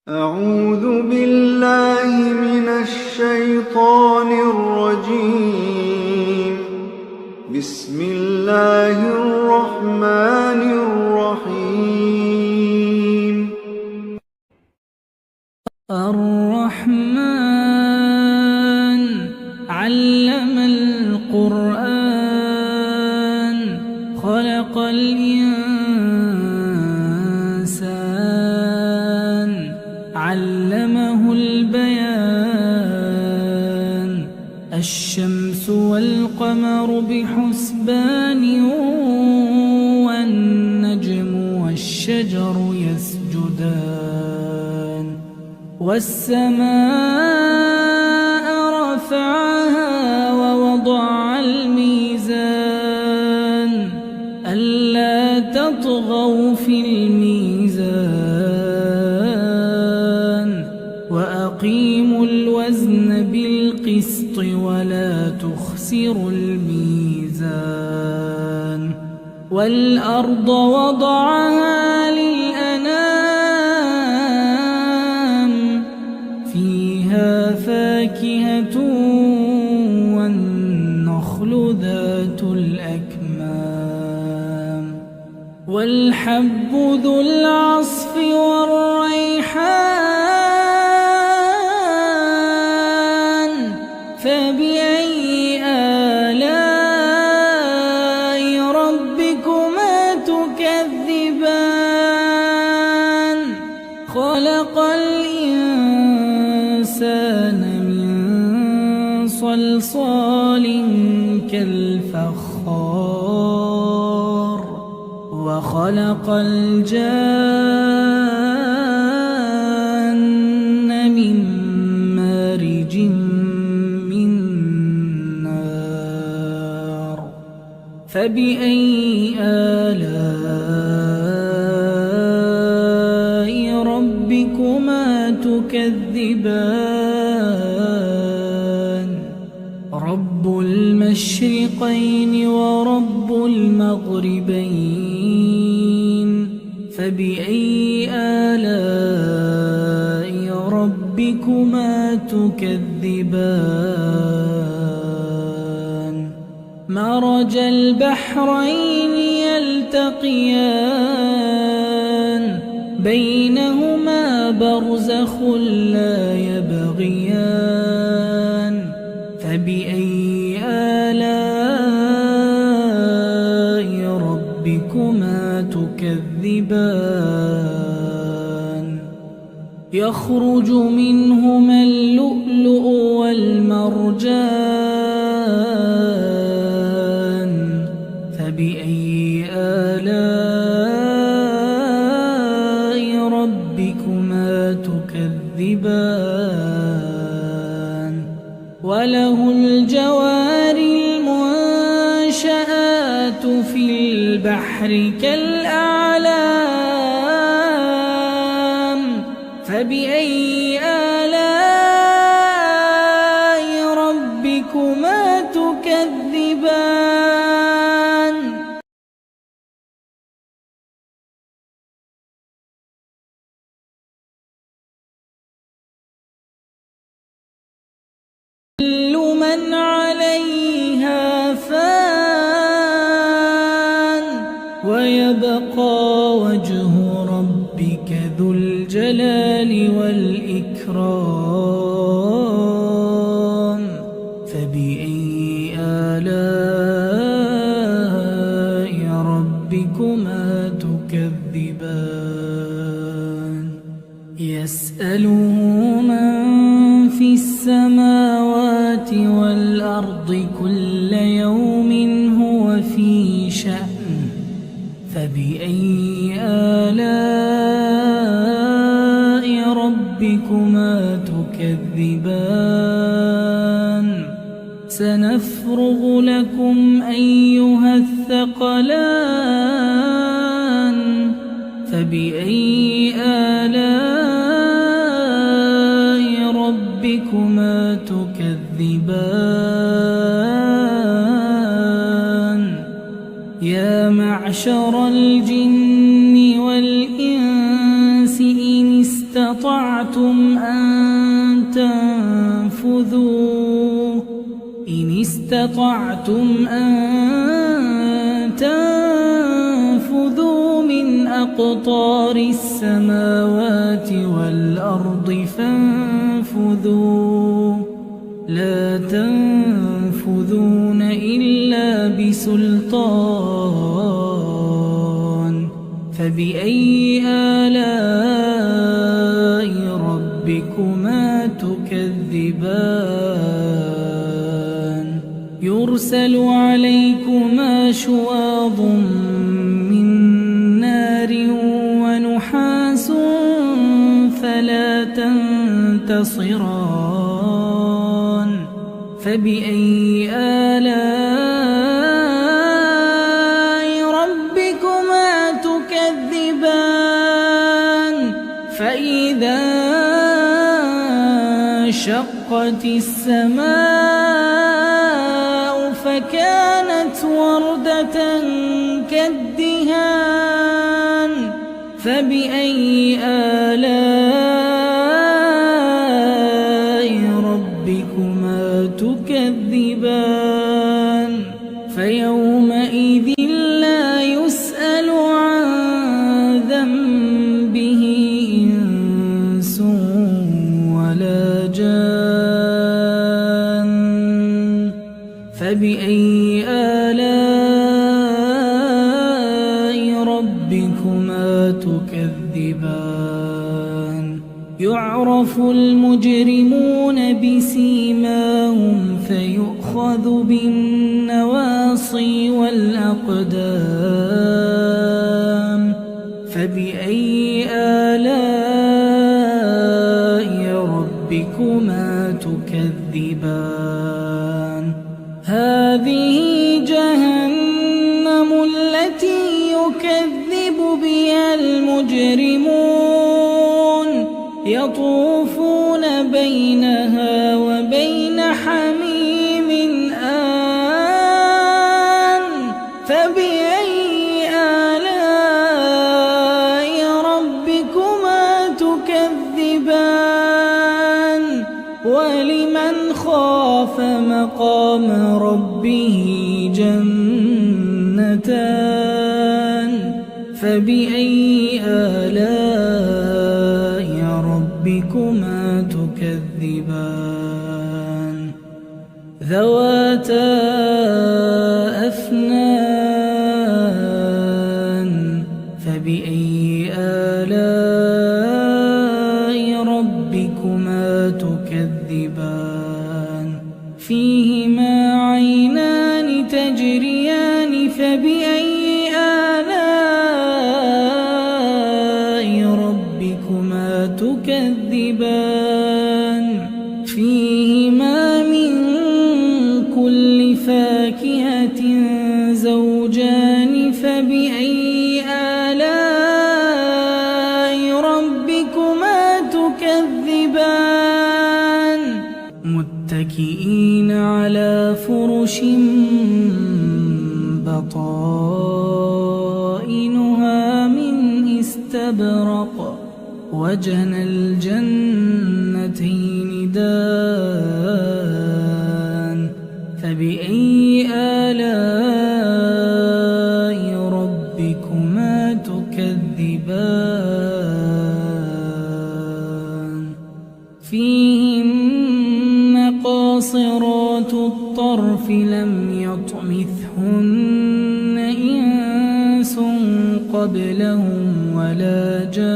أعوذ بالله من الشيطان الرجيم. بسم الله الرحمن الرحيم. الرحمن علم القرآن خلق الإنسان علمه البيان الشمس والقمر بحسبان والنجم والشجر يسجدان والسماء رفعها ووضع الميزان ألا تطغوا في الميزان وأقيموا الوزن بالقسط ولا تخسروا الميزان والأرض وضعها للأنام فيها فاكهة والنخل ذات الأكمام والحب ذو العصف والريحان فبأي آلاء ربكما تكذبان خلق الإنسان من صلصال كالفخار وخلق الجان من مارج من نار فبأي آلاء ربكما تكذبان رب المشرقين ورب المغربين فبأي آلاء ربكما تكذبان مرج البحرين يلتقيان بينهما برزخ لا يبغيان فبأي آلاء ربكما تكذبان يخرج منهما اللؤلؤ والمرجان فبأي آلاء ربكما تكذبان وله الجوار المنشآت في البحر كالأعلام فبأي آلاء ربكما تكذبان كل من عليها فان ويبقى وجه ربك ذو الجلال والإكرام فبأي آلاء ربكما تكذبان يسأله من في السماوات والأرض كل يوم هو في شأن فبأي آلاء ربكما تكذبان سنفرغ لكم أيها الثقلان فبأي آلاء ربكما تكذبان يا معشر الجن والإنس إن استطعتم أن تنفذوا من أقطار السماوات والأرض فانفذوا لا تنفذون إلا بسلطان فبأي آلاء ربكما تكذبان يرسل عليكما شواظ من نار ونحاس فلا تنتصران فبأي آلاء ربكما تكذبان فإذا انشقت السماء فكانت وردة كالدهان فبأي آلاء ربكما تكذبان فيومئذ لا يسأل عن ذنبه إنس ولا جان فبأي آلاء ربكما تكذبان يعرف المجرمون بسيماهم فيؤخذ بالنواصي والأقدام فبأي آلاء ربكما تكذبان هذه جهنم التي يكذب بها المجرمون يطوفون بينها وبين حميم آن فبأي آلاء ربكما تكذبان ولمن خاف مقام ربه جنتان فبأي آلاء ربكما تكذبان ذواتا أفنان فبأي آلاء ربكما تكذبان فيهما عينان تجريان فبأي آلاء ربكما تكذبان فيهما من كل فاكهة زوجان فبأي آلاء ربكما تكذبان متكئين على فرش بطائنها من استبرق وجنى الجنتين دان فبأي آلاء ربكما تكذبان فيهن قاصرات الطرف لم يطمثهن إنس قبلهم ولا جان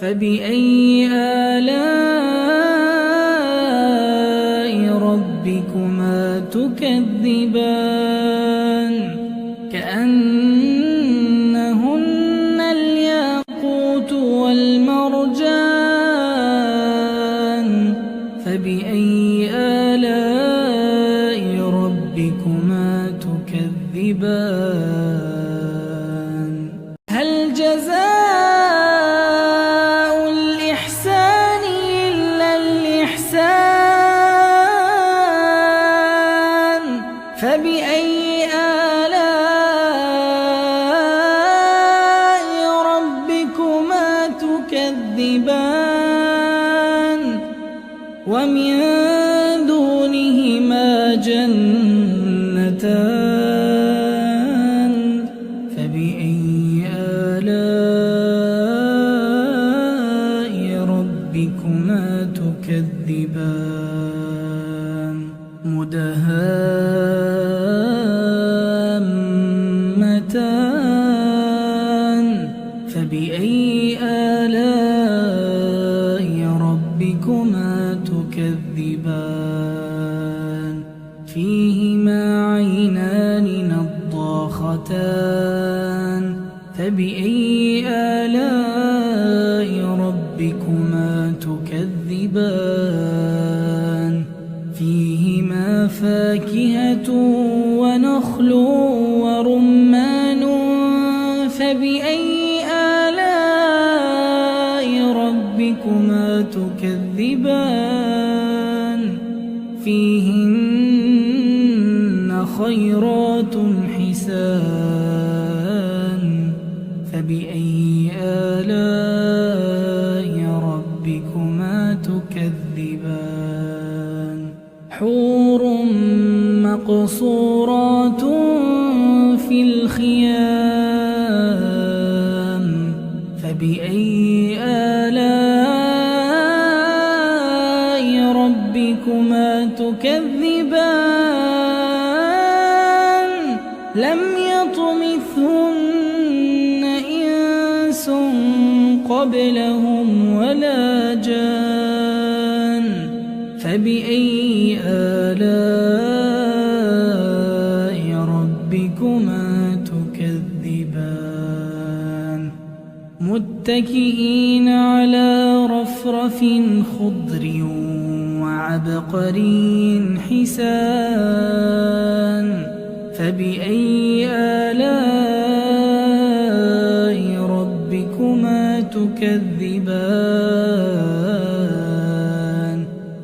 فبأي آلاء ربكما تكذبان كأنهن الياقوت والمرجان فبأي آلاء ربكما تكذبان هل جزاء الإحسان إلا الإحسان فبأي تكذبان ومن دونهما جنتان فبأي آلاء ربكما تكذبان مدهامتان فبأي آلاء ربكما تكذبان فيهما عينان نضاختان فبأي آلاء ربكما تكذبان فيهما فاكهة ونخل ورمان فبأي آلاء ربكما تكذبان فيهن خيرات حسان فبأي آلاء ربكما تكذبان حور مقصورات في الخيام فبأي آلاء ربكما تكذبان لم يطمثهن إنس قبلهم ولا جان فبأي آلاء ربكما تكذبان متكئين على رفرف خضر وعبقري حسان فبأي آلاء ربكما تكذبان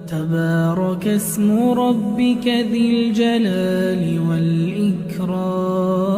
تبارك اسم ربك ذي الجلال والإكرام